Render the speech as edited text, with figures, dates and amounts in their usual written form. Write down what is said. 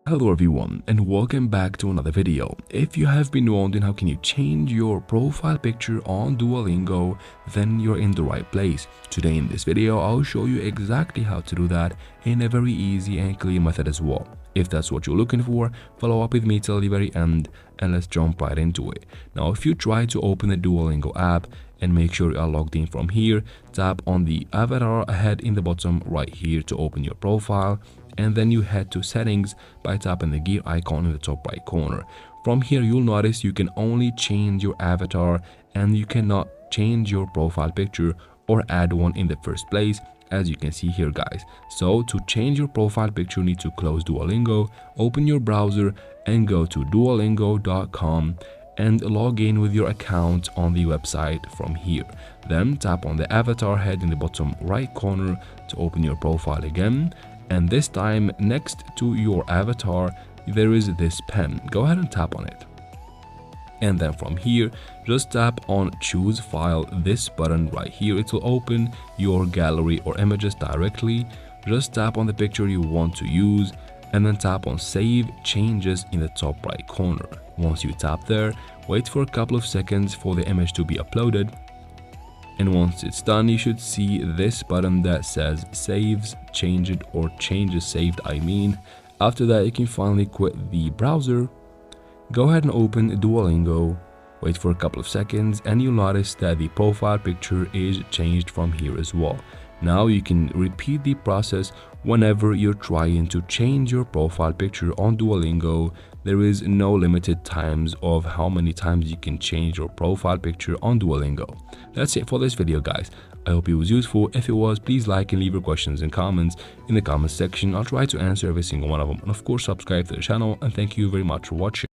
Hello everyone and welcome back to another video. If you have been wondering how can you change your profile picture on Duolingo, then you're in the right place. Today in this video, I'll show you exactly how to do that in a very easy and clear method as well. If that's what you're looking for, follow up with me till the very end and let's jump right into it. Now, if you try to open the Duolingo app and make sure you are logged in from here, tap on the avatar ahead in the bottom right here to open your profile. And then you head to settings by tapping the gear icon in the top right corner. From here, you'll notice you can only change your avatar and you cannot change your profile picture or add one in the first place, as you can see here, guys. So to change your profile picture, you need to close Duolingo, open your browser and go to duolingo.com and log in with your account on the website from here. Then tap on the avatar head in the bottom right corner to open your profile again. And this time, next to your avatar, there is this pen. Go ahead and tap on it. And then from here, just tap on choose file, this button right here. It will open your gallery or images directly. Just tap on the picture you want to use and then tap on save changes in the top right corner. Once you tap there, wait for a couple of seconds for the image to be uploaded. And once it's done, you should see this button that says saves changed or changes saved, After that, you can finally quit the browser. Go ahead and open Duolingo, wait for a couple of seconds, and you'll notice that the profile picture is changed from here as well. Now you can repeat the process whenever you're trying to change your profile picture on Duolingo. There is no limited times of how many times you can change your profile picture on Duolingo. That's it for this video, guys. I hope it was useful. If it was, please like and leave your questions and comments in the comments section. I'll try to answer every single one of them. And of course, subscribe to the channel, and thank you very much for watching.